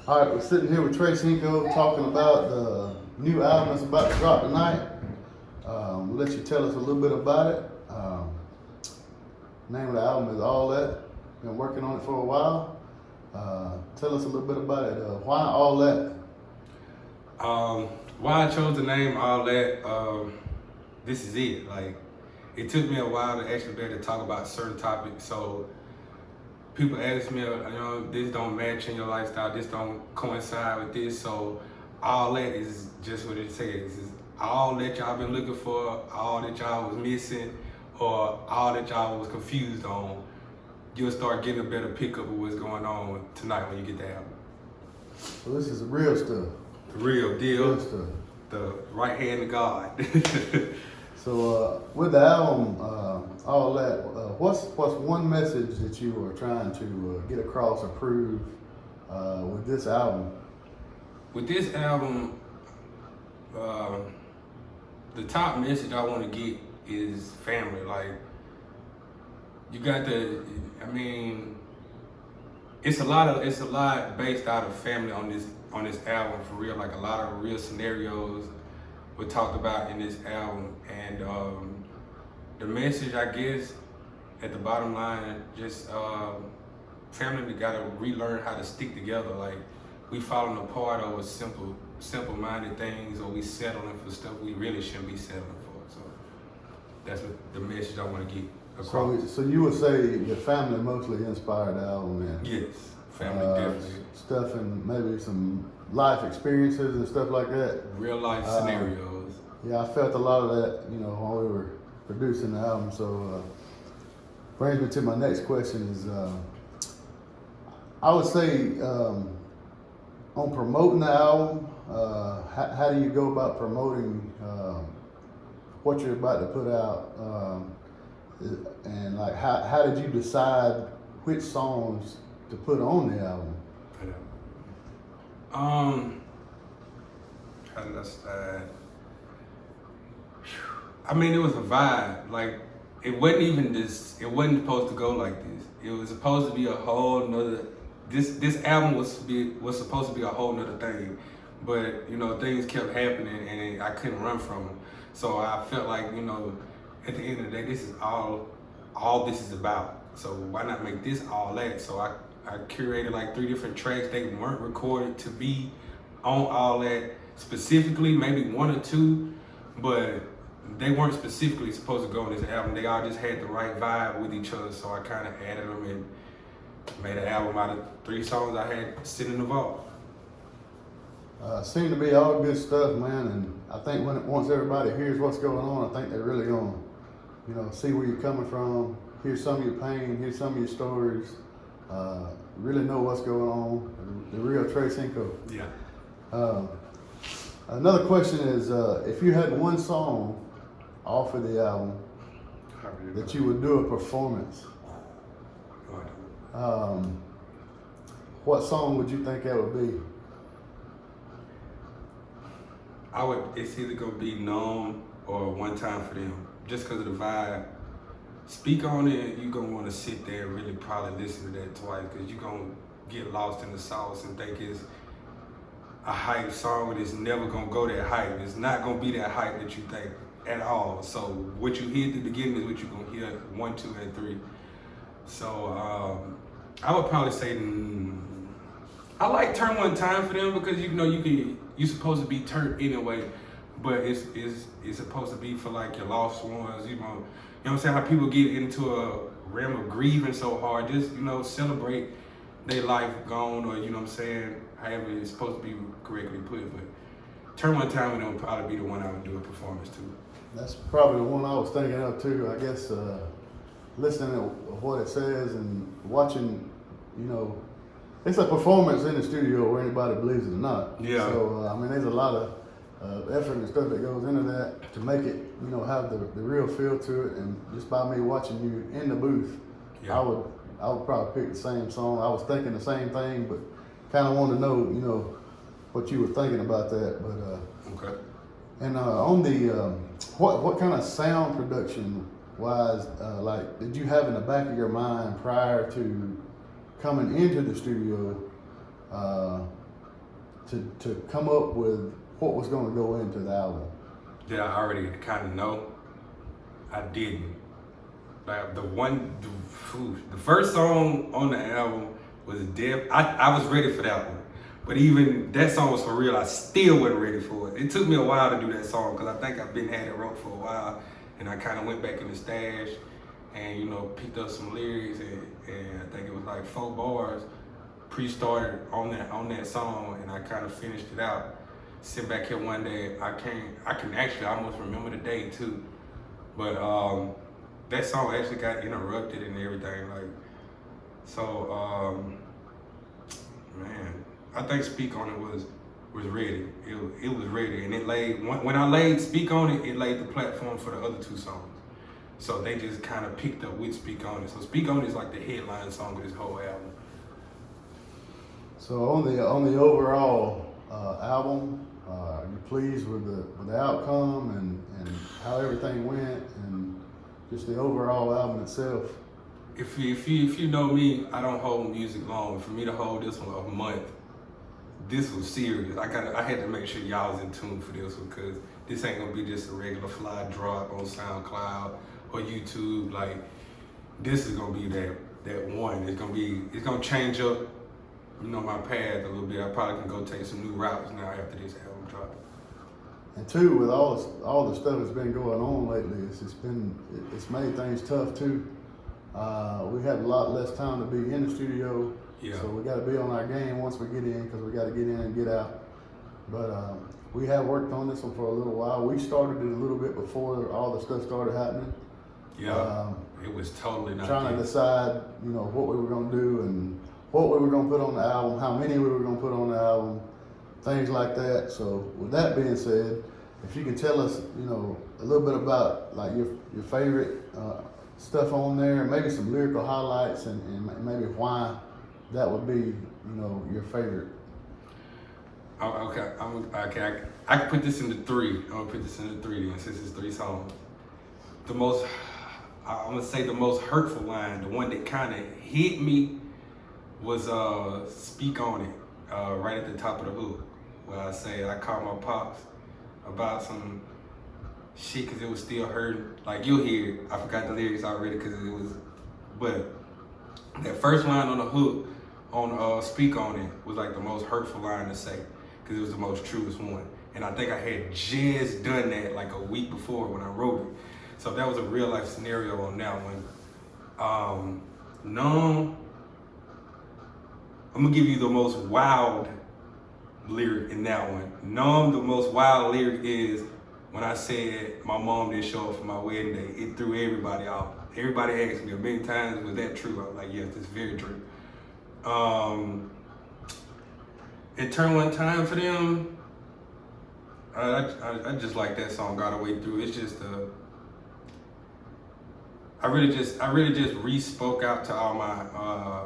All right, we're sitting here with Trey Cinco talking about the new album that's about to drop tonight. We'll let you tell us a little bit about it. Name of the album is ALLATT. Been working on it for a while. Tell us a little bit about it. Why ALLATT? Why I chose the name ALLATT, this is it. Like, it took me a while to actually be able to talk about certain topics. So people ask me, this don't match in your lifestyle, this don't coincide with this. So ALLATT is just what it says. It's all that y'all been looking for, all that y'all was missing, or all that y'all was confused on. You'll start getting a better pickup of what's going on tonight when you get the album. So this is real stuff. The real deal. Real stuff. The right hand of God. So with the album, ALLATT, what's one message that you are trying to get across or prove with this album? With this album, the top message I want to get is family. Like, you got it's a lot based out of family on this album, for real. Like, a lot of real scenarios were talked about in this album, and the message, I guess, at the bottom line, just family gotta relearn how to stick together. Like, we falling apart over simple-minded things, or we settling for stuff we really shouldn't be settling for. So that's what the message I want to get across. So you would say your family mostly inspired the album, man? Yes, family definitely. Stuff and maybe some life experiences and stuff like that. Real life scenarios. Yeah, I felt a lot of that, when we were producing the album. So brings me to my next question is, I would say on promoting the album, how do you go about promoting what you're about to put out? And like, how did you decide which songs to put on the album? How did I decide? It was a vibe. Like, it wasn't supposed to go like this. It was supposed to be a whole nother, this album was supposed to be a whole nother thing. But, things kept happening and I couldn't run from them. So I felt like, at the end of the day, this is all this is about. So why not make this ALLATT? So I curated like 3 different tracks. They weren't recorded to be on ALLATT specifically, maybe 1 or 2, but they weren't specifically supposed to go on this album. They all just had the right vibe with each other, so I kind of added them and made an album out of 3 songs I had sitting in the vault. Seemed to be all good stuff, man, and I think once everybody hears what's going on, I think they're really gonna, see where you're coming from, hear some of your pain, hear some of your stories, really know what's going on. The real Trey Cinco. Yeah. Another question is, if you had one song off of the album that you would do a performance, what song would you think that would be? It's either gonna be Known or One Time for Them, just because of the vibe. Speak on it, you're gonna wanna sit there and really probably listen to that twice, because you're gonna get lost in the sauce and think it's a hype song, but it's never gonna go that hype. It's not gonna be that hype that you think at all. So what you hear at the beginning is what you're gonna hear 1, 2, and 3. So I would probably say, I like Turn One Time for Them, because you're supposed to be turned anyway, but it's supposed to be for like your lost ones, you know what I'm saying? How people get into a realm of grieving so hard, just, celebrate their life gone, or, however it's supposed to be correctly put. But Turn One Time for Them would probably be the one I would do a performance to. That's probably the one I was thinking of too. I guess listening to what it says and watching, it's a performance in the studio where anybody believes it or not. Yeah. So, there's a lot of effort and stuff that goes into that to make it, have the real feel to it. And just by me watching you in the booth, yeah. I would probably pick the same song. I was thinking the same thing, but kind of want to know, what you were thinking about that. But okay. And on the what kind of sound production wise, like, did you have in the back of your mind prior to coming into the studio to come up with what was going to go into the album? Did I already kind of know? I didn't. Like the first song on the album was Death. I was ready for that one. But even that song was for real, I still wasn't ready for it. It took me a while to do that song because I think I've been had it wrote for a while, and I kind of went back in the stash and, you know, picked up some lyrics, and I think it was like 4 bars pre-started on that song, and I kind of finished it out. Sit back here one day, I can actually almost remember the day too, but that song actually got interrupted and everything, like, so man, I think Speak On It was ready. It was ready, and it laid, when I laid Speak On It, it laid the platform for the other 2 songs. So they just kind of picked up with Speak On It. So Speak On It is like the headline song of this whole album. So on the overall album, are you pleased with the outcome and how everything went and just the overall album itself? If you know me, I don't hold music long. For me to hold this one a month, this was serious. I had to make sure y'all was in tune for this one, because this ain't gonna be just a regular fly drop on SoundCloud or YouTube. Like, this is gonna be that one. It's gonna change up, you know, my path a little bit. I probably can go take some new routes now after this album drop. And two, with all the stuff that's been going on lately, it's made things tough too. We have a lot less time to be in the studio, Yeah. so we got to be on our game once we get in, because we got to get in and get out. But we have worked on this one for a little while. We started it a little bit before all the stuff started happening. Yeah, it was totally not trying good. to decide, you know, what we were going to do and what we were going to put on the album, how many we were going to put on the album, things like that. So with that being said, if you can tell us, you know, a little bit about like your favorite stuff on there, maybe some lyrical highlights, and maybe why that would be, you know, your favorite. Okay, I can put this into 3. I'm gonna put this into 3 then, since it's 3 songs. I'm gonna say the most hurtful line, the one that kind of hit me, was Speak On It, right at the top of the hook, where I say I called my pops about some shit because it was still hurting. Like, you'll hear it. I forgot the lyrics already because it was, but that first line on the hook on Speak On It was like the most hurtful line to say, because it was the most truest one. And I think I had just done that like a week before when I wrote it. So that was a real life scenario on that one. Numb, I'm gonna give you the most wild lyric in that one. Numb, the most wild lyric is when I said my mom didn't show up for my wedding day. It threw everybody off. Everybody asked me a million times, was that true? I was like, yes, it's very true. It Turned One Time for Them. I just like that song all the way through. It's just I really just re-spoke out to all my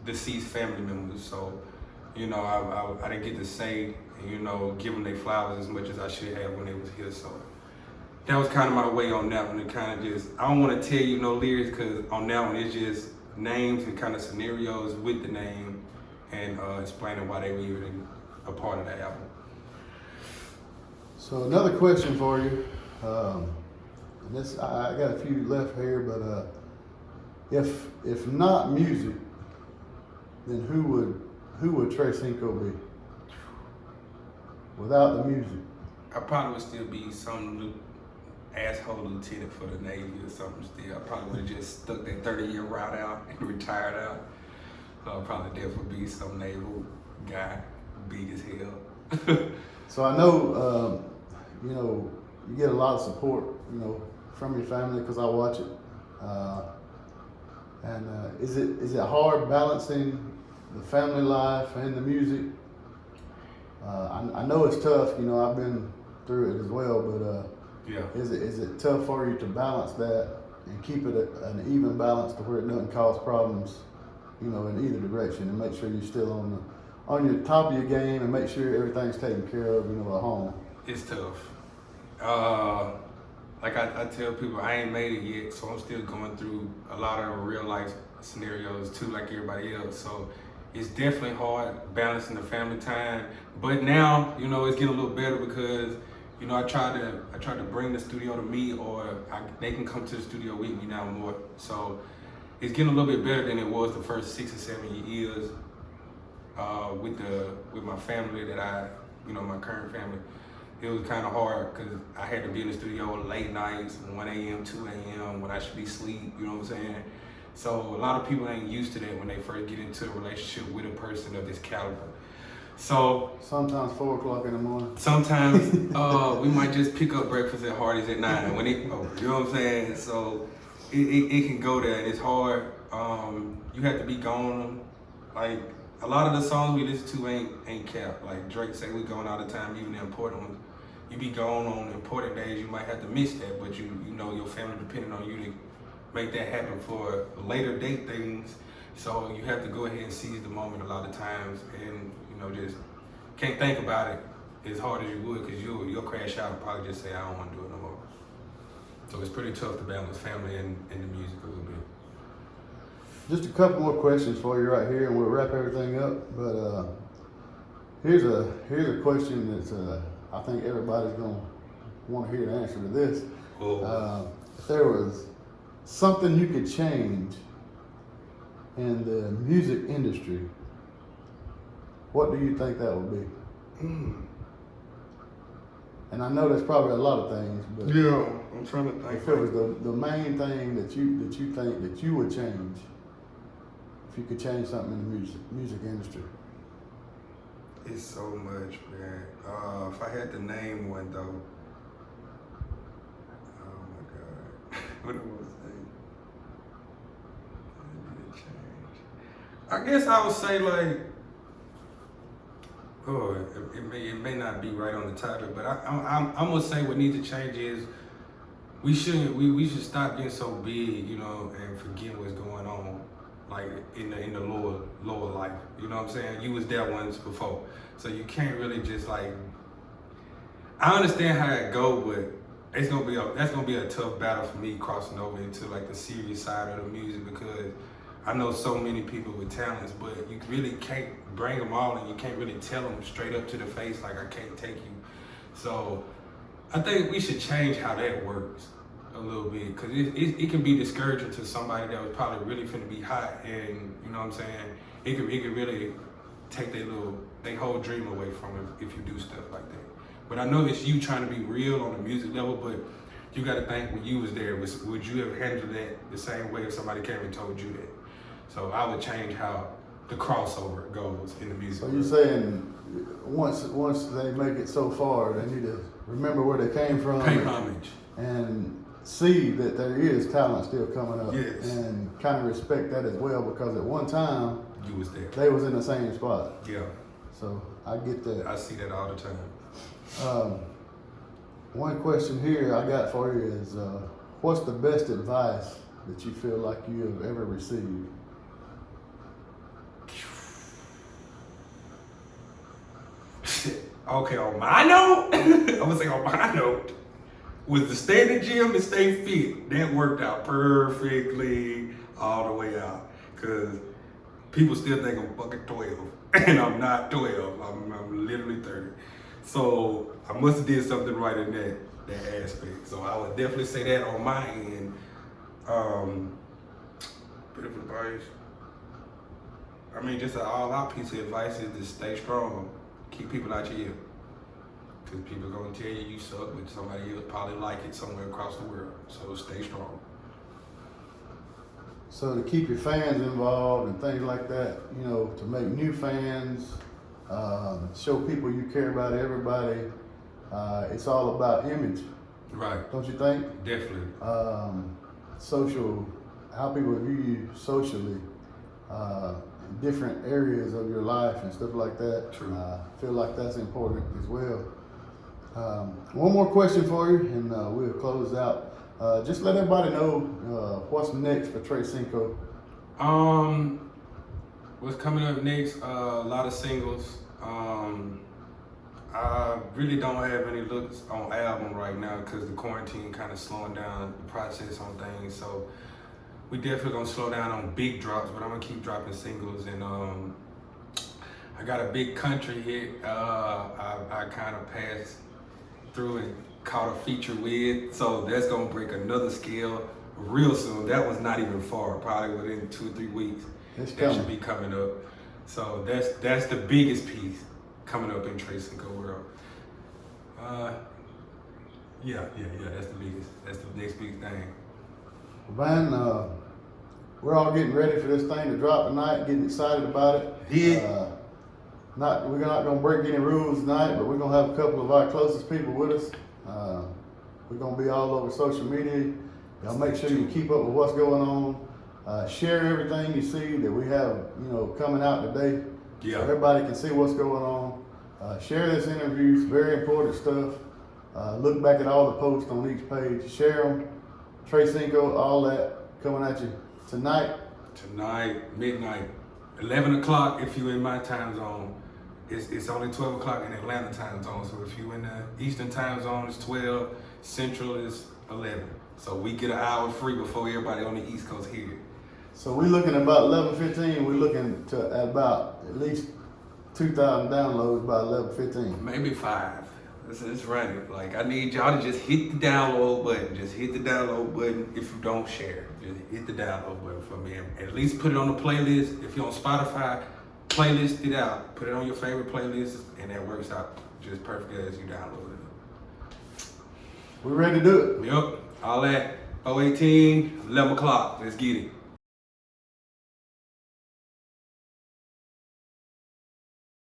deceased family members. So, you know, I didn't get to say, you know, give them their flowers as much as I should have when they was here. So that was kind of my way on that one. It kind of just, I don't want to tell you no lyrics, because on that one it's just names and kind of scenarios with the name and explaining why they were even a part of that album. So another question for you. This, I got a few left here, but if not music, then who would Trey Cinco be without the music? I probably would still be some asshole lieutenant for the Navy or something still. I probably would have just stuck that 30-year route out and retired out. So I'd probably definitely be some naval guy, big as hell. So I know, you know, you get a lot of support, you know, from your family, because I watch it. And is it hard balancing the family life and the music? I know it's tough, you know, I've been through it as well, but yeah. Is it tough for you to balance that and keep it an even balance to where it doesn't cause problems, you know, in either direction, and make sure you're still on your top of your game and make sure everything's taken care of, you know, at home? It's tough. Like I tell people, I ain't made it yet, so I'm still going through a lot of real life scenarios too, like everybody else. So it's definitely hard balancing the family time. But now, you know, it's getting a little better because, you know, I try to bring the studio to me, or they can come to the studio with me now more. So it's getting a little bit better than it was the first 6 or 7 years with my family my current family. It was kind of hard because I had to be in the studio late nights, 1 a.m., 2 a.m. when I should be asleep, you know what I'm saying? So a lot of people ain't used to that when they first get into a relationship with a person of this caliber. So sometimes 4 o'clock in the morning. Sometimes we might just pick up breakfast at Hardee's at 9 when it over, you know what I'm saying? So it can go there, and it's hard. You have to be gone. Like, a lot of the songs we listen to ain't kept. Like Drake say, we gone all the time, even the important ones. You be gone on important days, you might have to miss that, but you know your family depending on you to make that happen for later date things. So you have to go ahead and seize the moment a lot of times, and you know, just can't think about it as hard as you would, because you'll crash out and probably just say, I don't want to do it no more. So it's pretty tough to balance family and the music a little bit. Just a couple more questions for you right here, and we'll wrap everything up. But here's a question that I think everybody's gonna want to hear the answer to this. If there was something you could change in the music industry, what do you think that would be? And I know there's probably a lot of things, but yeah, I'm trying to think. If it was the main thing that you think that you would change, if you could change something in the music industry. It's so much, man. If I had to name one though, oh my God, what was it? Change. I guess I would say like, it may not be right on the topic, but I'm gonna say what needs to change is we should stop getting so big, you know, and forget what's going on, like in the lower life. You know what I'm saying? You was there once before, so you can't really just like. I understand how that go, but that's gonna be a tough battle for me crossing over into like the serious side of the music, because I know so many people with talents, but you really can't bring them all, and you can't really tell them straight up to the face like, I can't take you. So I think we should change how that works a little bit, because it can be discouraging to somebody that was probably really finna be hot, and you know what I'm saying? It could really take their whole dream away from them if you do stuff like that. But I know it's you trying to be real on the music level, but you gotta think when you was there, would you have handled that the same way if somebody came and told you that? So I would change how the crossover goes in the music. So you're saying once they make it so far, they need to remember where they came from. Pay homage. And see that there is talent still coming up. Yes. And kind of respect that as well, because at one time, you was there. They was in the same spot. Yeah. So I get that. I see that all the time. One question here I got for you is, what's the best advice that you feel like you have ever received? Okay, on my note, I'm gonna say on my note, was to stay in the gym and stay fit. That worked out perfectly all the way out. Cause people still think I'm fucking 12, and I'm not 12. I'm literally 30. So I must have did something right in that aspect. So I would definitely say that on my end. Bit of advice. I mean, just an all-out piece of advice is to stay strong. Keep people out your ear. Because people are going to tell you you suck, but somebody else probably like it somewhere across the world. So stay strong. So to keep your fans involved and things like that, you know, to make new fans, show people you care about everybody, it's all about image. Right. Don't you think? Definitely. How people view you socially, different areas of your life and stuff like that. True. I feel like that's important as well. One more question for you, and we'll close out. Just let everybody know what's next for Trey Cinco. What's coming up next? A lot of singles. I really don't have any looks on album right now because the quarantine kind of slowing down the process on things. So we definitely gonna slow down on big drops, but I'm gonna keep dropping singles, and I got a big country hit. I kind of passed through and caught a feature with, so that's gonna break another scale real soon. That was not even far, probably within 2 or 3 weeks. It's That coming. should be coming up. So that's the biggest piece coming up in Trace Cinco world. Yeah, that's the biggest. That's the next big thing. Man, we're all getting ready for this thing to drop tonight, getting excited about it. Yeah. We're not gonna break any rules tonight, but we're gonna have a couple of our closest people with us. We're gonna be all over social media. Y'all make sure you keep up with what's going on. Share everything you see that we have, coming out today. Yeah. So everybody can see what's going on. Share this interview, it's very important stuff. Look back at all the posts on each page. Share them. Trace Cinco, all that coming at you tonight. Tonight, midnight, 11 o'clock if you in my time zone. It's only 12 o'clock in Atlanta time zone. So if you in the Eastern time zone, it's 12. Central is 11. So we get an hour free before everybody on the East Coast here. So we're looking at about 11:15. We're looking to at least 2,000 downloads by 11:15. Maybe 5. Let's run it. Like, I need y'all to just hit the download button. Just hit the download button if you don't share. Just hit the download button for me. And at least put it on the playlist. If you're on Spotify, playlist it out. Put it on your favorite playlist, and that works out just perfect as you download it. We ready to do it? Yep. All that. 418, 11 o'clock. Let's get it.